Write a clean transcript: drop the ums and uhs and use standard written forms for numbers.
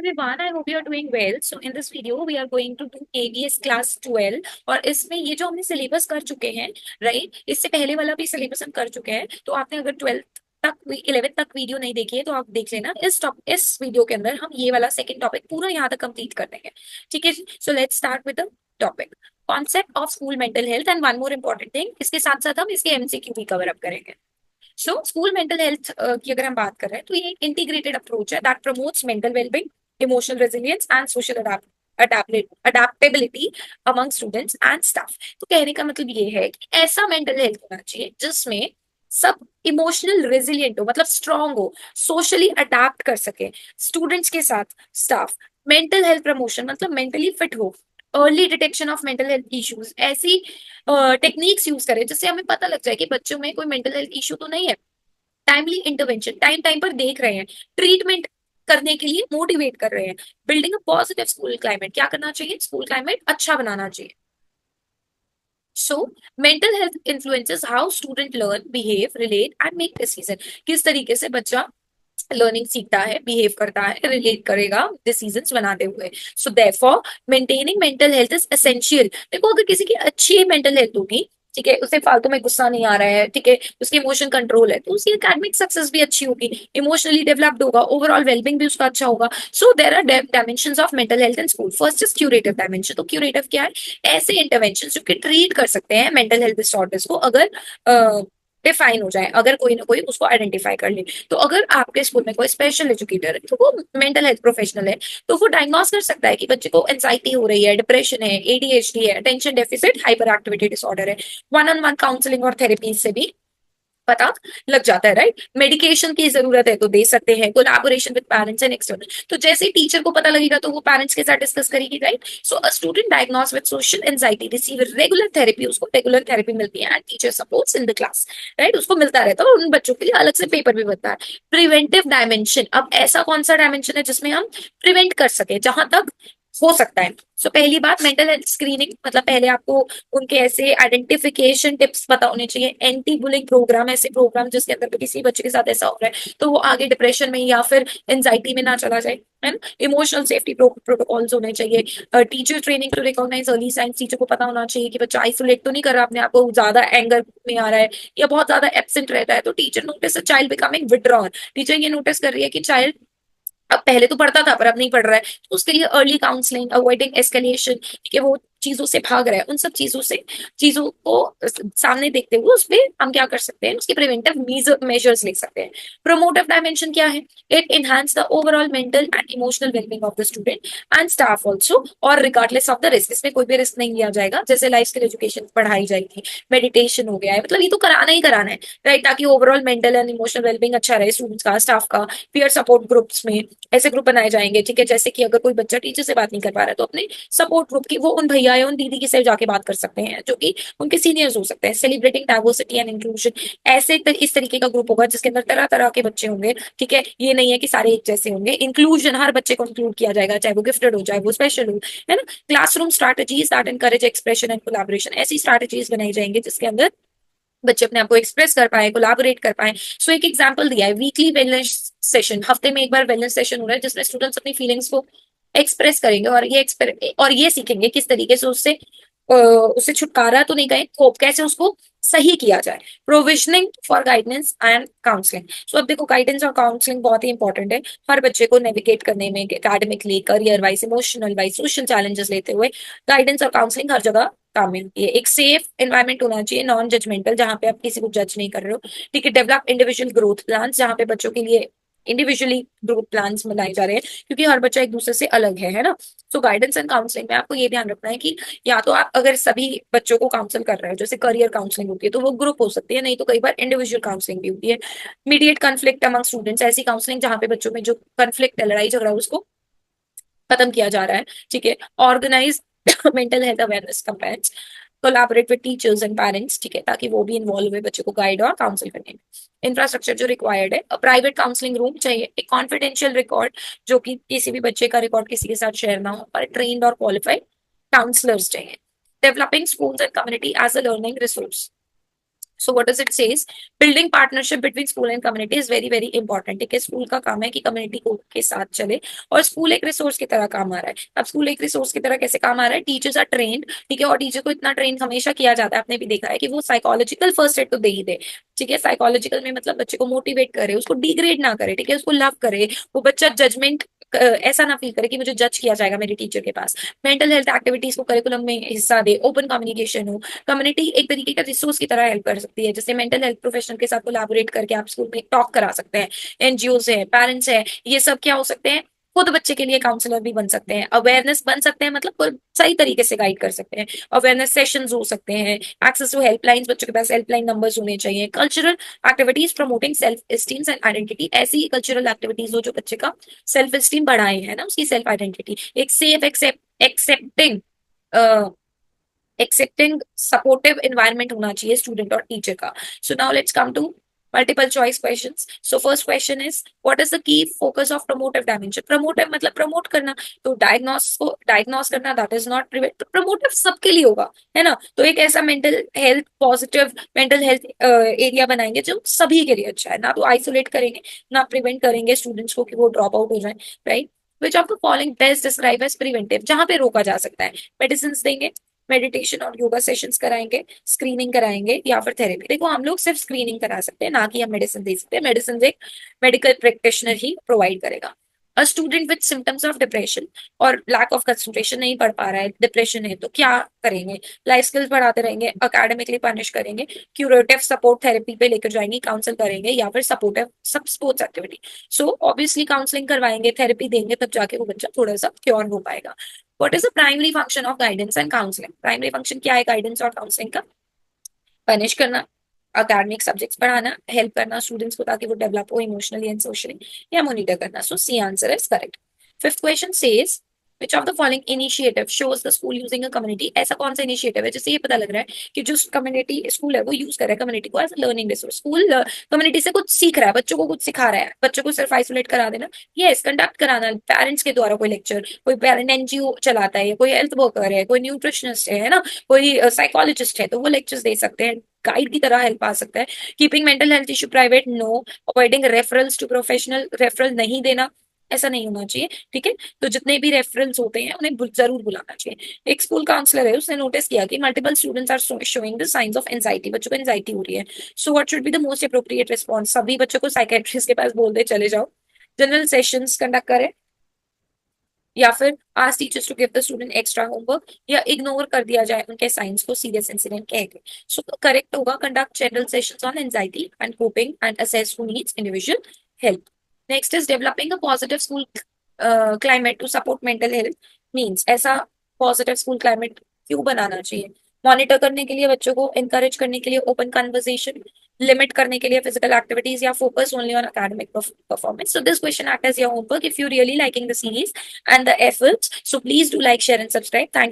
everyone, I hope you are doing well. So in this video we are going to do KBS class 12 और इसमें ये जो हमने syllabus कर चुके हैं, राइट, इससे पहले वाला भी सिलेबस हम कर चुके हैं। तो आपने अगर 12th तक 11th तक वीडियो नहीं देखी है तो आप देख लेना। इस वीडियो के अंदर हम ये वाला सेकंड टॉपिक पूरा यहाँ तक कंप्लीट कर देंगे। ठीक है, so let's start with the topic concept of school mental health and one more important thing, इसके साथ साथ हम इसके एमसीक्यू भी कवर अप करेंगे। सो स्कूल मेंटल हेल्थ की अगर हम बात कर रहे हैं तो ये एक इंटीग्रेटेड अप्रोच है that promotes mental wellbeing, emotional resilience and social adaptability among students and staff. तो कहने का मतलब ये है कि ऐसा मेंटल हेल्थ होना चाहिए जिसमें सब इमोशनल रेजिलियंट हो, मतलब स्ट्रांग हो, सोशली अडेप्ट कर सके स्टूडेंट्स के साथ स्टाफ। मेंटल हेल्थ प्रमोशन मतलब मेंटली फिट हो, early detection of mental health issues, ऐसी टेक्निक्स यूज करें जिससे हमें पता लग जाए कि बच्चों में कोई मेंटल हेल्थ इशू तो नहीं है। टाइमली इंटरवेंशन, टाइम टाइम पर देख रहे हैं, ट्रीटमेंट करने के लिए मोटिवेट कर रहे हैं। बिल्डिंग अ पॉजिटिव स्कूल क्लाइमेट, क्या करना चाहिए, स्कूल क्लाइमेट अच्छा बनाना चाहिए। So mental health influences how student learn, behave, relate and make decision. किस तरीके से बच्चा लर्निंग सीखता है, बिहेव करता है, रिलेट करेगा डिसीजंस बनाते हुए। So therefore maintaining mental health is essential. देखो, अगर किसी की अच्छी मेंटल हेल्थ होगी, ठीक है, उसे फालतू में गुस्सा नहीं आ रहा है, ठीक है, उसकी इमोशन कंट्रोल है, तो उसकी एकेडमिक सक्सेस भी अच्छी होगी, इमोशनली डेवलप्ड होगा, ओवरऑल वेलबिंग भी उसका अच्छा होगा। So there are dimensions of mental health in school. First is curative dimension. तो क्यूरेटिव क्या है, ऐसे इंटरवेंशन जो कि ट्रीट कर सकते हैं मेंटल हेल्थ डिसऑर्डर्स को, अगर डिफाइन हो जाए, अगर कोई ना कोई उसको आइडेंटिफाई कर ले। तो अगर आपके स्कूल में कोई स्पेशल एजुकेटर है तो वो मेंटल हेल्थ प्रोफेशनल है, तो वो डायग्नोस कर सकता है कि बच्चे को एंजाइटी हो रही है, डिप्रेशन है, एडीएचडी है, attention deficit hyper activity disorder है। वन ऑन वन काउंसलिंग और थेरेपी से भी पता लग जाता है, राइट। मेडिकेशन की जरूरत है तो दे सकते हैं, collaboration with parents and external. तो जैसे ही टीचर को पता लगेगा तो वो पेरेंट्स के साथ डिस्कस करेगी, right. So a student diagnose with social anxiety receive regular therapy, उसको रेगुलर थेरेपी मिलती है and teacher supports in the class, right. उसको मिलता रहता है और उन बच्चों के लिए अलग से पेपर भी बनता है। प्रिवेंटिव डायमेंशन, अब ऐसा कौन सा डायमेंशन है जिसमें हम प्रिवेंट कर सके जहां तक हो सकता है। सो पहली बात, मेंटल हेल्थ स्क्रीनिंग, मतलब पहले आपको उनके ऐसे आइडेंटिफिकेशन टिप्स पता होने चाहिए। एंटी बुलिंग प्रोग्राम, ऐसे प्रोग्राम जिसके अंदर किसी बच्चे के साथ ऐसा हो रहा है तो वो आगे डिप्रेशन में या फिर एंजाइटी में ना चला जाए, है ना। इमोशनल सेफ्टी प्रोटोकॉल्स होने चाहिए। Teacher training to recognise early signs, teacher को पता होना चाहिए कि बच्चा आइसोलेट तो नहीं कर रहा अपने आप को, ज्यादा एंगर में आ रहा है या बहुत ज्यादा एब्सेंट रहता है, तो teacher notice a child becoming withdrawn. Teacher ये नोटिस कर रही है कि चाइल्ड अब पहले तो पढ़ता था पर अब नहीं पढ़ रहा है, तो उसके लिए अर्ली काउंसलिंग, अवॉइडिंग एस्केलेशन, कि वो चीजों से भाग रहा है, उन सब चीजों को सामने देखते हुए उस पर हम क्या कर सकते हैं, उसके प्रिवेंटिव मेजर्स ले सकते हैं। प्रोमोटिव डायमेंशन क्या है, it enhance the overall mental and emotional wellbeing of the student and staff also, और रिगार्डलेस ऑफ द रिस्क। इसमें कोई भी रिस्क नहीं लिया जाएगा, जैसे लाइफ स्किल एजुकेशन पढ़ाई जाएगी, मेडिटेशन हो गया है, मतलब ये तो कराना ही कराना है, राइट, ताकि overall mental and emotional wellbeing अच्छा रहे स्टूडेंट्स का, स्टाफ का। पीयर सपोर्ट ग्रुप्स में ऐसे ग्रुप बनाए जाएंगे, ठीक है, जैसे कि अगर कोई बच्चा टीचर से बात नहीं कर पा रहा है तो अपने सपोर्ट ग्रुप की वो उन भैया या उन दीदी की से जाके बात कर सकते हैं जो कि उनके सीनियर्स हो सकते हैं। सेलिब्रेटिंग डाइवर्सिटी एंड इंक्लूजन, इस तरीके का ग्रुप होगा जिसके अंदर तरह तरह के बच्चे होंगे, ठीक है, ये नहीं है कि सारे एक जैसे होंगे। इंक्लूजन, हर बच्चे को इंक्लूड किया जाएगा, चाहे वो गिफ्टेड हो, चाहे वो स्पेशल हो, है ना। Classroom strategies that encourage expression and collaboration, ऐसी स्ट्रैटेजीज बनाई जाएंगी जिसके अंदर बच्चे अपने आप को एक्सप्रेस कर पाए, कोलैबोरेट कर पाए। सो एक एग्जांपल दिया है, वीकली वेलनेस सेशन, हफ्ते में एक बार वेलनेस सेशन हो रहा है जिसमें स्टूडेंट्स अपनी फीलिंग्स को एक्सप्रेस करेंगे और ये सीखेंगे किस तरीके से उससे छुटकारा तो नहीं कहें, कोप कैसे उसको सही किया जाए। Provisioning for guidance and counselling. So अब देखो, गाइडेंस और काउंसलिंग बहुत ही इंपॉर्टेंट है हर बच्चे को नेविगेट करने में, academically, career wise, emotional wise, social challenges लेते हुए। गाइडेंस और काउंसलिंग हर जगह काम मिलती है। एक सेफ एनवायरनमेंट होना चाहिए, नॉन जजमेंटल, जहाँ पे आप किसी को जज नहीं कर रहे हो, ठीक है। डेवलप इंडिविजुअल ग्रोथ प्लान, जहाँ पे बच्चों के लिए इंडिविजुअली ग्रोथ प्लान्स बनाए जा रहे हैं, क्योंकि हर बच्चा एक दूसरे से अलग है ना। सो गाइडेंस एंड काउंसलिंग में आपको ये ध्यान रखना है कि या तो आप अगर सभी बच्चों को काउंसिल कर रहे हो, जैसे करियर काउंसलिंग होती है तो वो ग्रुप हो सकती है, नहीं तो कई बार इंडिविजुअल काउंसलिंग भी होती है। मीडिएट कन्फ्लिक्ट अमंग स्टूडेंट्स, ऐसी काउंसलिंग जहाँ पे बच्चों में जो कन्फ्लिक्ट है, लड़ाई झगड़ा है, उसको खत्म किया जा रहा है, ठीक है। Organise mental health awareness campaigns, collaborate with teachers and parents, ठीक है, ताकि वो भी इन्वॉल्व हुए बच्चे को गाइड और काउंसिल करने में। इंफ्रास्ट्रक्चर जो रिक्वायर्ड है, प्राइवेट काउंसलिंग रूम चाहिए, एक कॉन्फिडेंशियल रिकॉर्ड जो कि किसी भी बच्चे का रिकॉर्ड किसी के साथ शेयर ना हो, और ट्रेन्ड और क्वालिफाइड काउंसलर्स चाहिए। Developing schools and community as a learning resource, so what does it says, building partnership between school and community is very very important. ठीक है, स्कूल का काम है कि कम्युनिटी को के साथ चले, और स्कूल एक रिसोर्स की तरह काम आ रहा है। अब स्कूल एक रिसोर्स की तरह कैसे काम आ रहा है, टीचर्स आर ट्रेंड, ठीक है, और टीचर को इतना ट्रेन हमेशा किया जाता है, आपने भी देखा है कि वो साइकोलॉजिकल फर्स्ट एड तो दे ही दे। ठीक है, साइकोलॉजिकल में मतलब बच्चे को मोटिवेट करे, उसको डिग्रेड ना करे, ठीक है, उसको लव करे, वो बच्चा जजमेंट ऐसा ना फील करे कि मुझे जज किया जाएगा मेरे टीचर के पास। मेंटल हेल्थ एक्टिविटीज को करिकुलम में हिस्सा दे, ओपन कम्युनिकेशन हो। कम्युनिटी एक तरीके का रिसोर्स की तरह हेल्प कर सकती है, जैसे मेंटल हेल्थ प्रोफेशनल के साथ कोलैबोरेट करके आप स्कूल में टॉक करा सकते हैं। एनजीओ है, पेरेंट्स है, ये सब क्या हो सकते हैं, खुद बच्चे के लिए काउंसलर भी बन सकते हैं, अवेयरनेस बन सकते हैं, मतलब सही तरीके से गाइड कर सकते हैं। अवेयरनेस सेशंस हो सकते हैं, एक्सेस टू हेल्पलाइंस, बच्चों के पास हेल्पलाइन नंबर्स होने चाहिए। Cultural activities promoting self esteem and identity, ऐसी कल्चरल एक्टिविटीज हो जो बच्चे का सेल्फ एस्टीम बढ़ाए, है ना, उसकी सेल्फ आइडेंटिटी। एक safe accepting accepting supportive environment होना चाहिए स्टूडेंट और टीचर का। So now let's come to multiple choice questions. So first question is, what is the key focus of promotive dimension. Promotive मतलब प्रमोट करना, तो diagnose को diagnose करना, that is not prevent. Promotive सबके लिए होगा, है ना, तो एक ऐसा mental health positive mental health area बनाएंगे जो सभी के लिए अच्छा है, ना तो आइसोलेट करेंगे, ना प्रिवेंट करेंगे स्टूडेंट्स को कि वो ड्रॉप आउट हो जाए, right. Which of the following best describe as preventive, जहां पे रोका जा सकता है, मेडिसिन देंगे, मेडिटेशन और योगा सेशंस कराएंगे, स्क्रीनिंग कराएंगे, या फिर थेरेपी। देखो हम लोग सिर्फ स्क्रीनिंग करा सकते हैं, ना कि हम मेडिसिन दे सकते हैं, मेडिसिन एक मेडिकल प्रैक्टिशनर ही प्रोवाइड करेगा। A student with symptoms of depression और लैक ऑफ कंसंट्रेशन, नहीं पढ़ पा रहा है, डिप्रेशन है, तो क्या करेंगे, लाइफ स्किल्स बढ़ाते रहेंगे, अकेडमिकली पनिश करेंगे, क्यूरेटिव सपोर्ट थेरेपी पे लेकर जाएंगे, काउंसल करेंगे, या फिर सपोर्टिव सब sports activity. So obviously counselling करवाएंगे, थेरेपी देंगे, तब जाके वो बच्चा थोड़ा सा क्योर हो पाएगा। What is the primary function of guidance and counselling, primary function क्या है गाइडेंस और काउंसलिंग का, पनिश करना, अकेडमिक सब्जेक्ट्स पढ़ाना, हेल्प करना स्टूडेंट्स को ताकि वो डेवलप हो इमोशनली एंड सोशली, या मॉनिटर करना। So C answer is correct. Fifth question says, which of the following initiative shows the school using a community, ऐसा कौन सा इनिशिएटिव है जिससे ये पता लग रहा है कि जो कम्युनिटी स्कूल है वो यूज कर रहा है कम्युनिटी को as learning resource. School community से कुछ सीख रहा है, बच्चों को कुछ सिखा रहा है, बच्चों को सिर्फ आइसोलेट करा देना, यस, कंडक्ट कराना पेरेंट्स के द्वारा, कोई लेक्चर, कोई पेरेंट एनजीओ चलाता है, कोई हेल्थ वर्कर है, कोई न्यूट्रिशनिस्ट है ना, कोई साइकोलॉजिस्ट है, तो वो लेक्चर्स दे सकते हैं, गाइड की तरह हेल्प आ सकता है। Keeping mental health issue private, no. Avoiding referrals to professional, referral नहीं देना, ऐसा नहीं होना चाहिए, ठीक है। तो जितने भी रेफरल्स होते हैं उन्हें जरूर बुलाना चाहिए। एक स्कूल काउंसलर है, उसने नोटिस किया कि multiple students are showing the signs of anxiety, बच्चों को एंजाइटी हो रही है। So what should be the most appropriate response, सभी बच्चों को साइकेट्रिस्ट के पास बोल दे चले जाओ, जनरल सेशंस कंडक्ट करें, या फिर ask teachers to give the student extra homework, या इग्नोर कर दिया जाए उनके साइंस को सीरियस इंसिडेंट कह के। सो करेक्ट होगा, conduct general sessions on anxiety and coping and assess who needs individual help. Next is developing a positive school climate to support mental health, means ऐसा positive school climate क्यों बनाना चाहिए, monitor करने के लिए, बच्चों को encourage करने के लिए, ओपन कन्वर्सेशन, लिमिट करने के लिए फिजिकल एक्टिविटीज, या focus only on academic performance. So this question act as your homework if you really liking the series and the efforts. So please do like, share and subscribe. Thank you.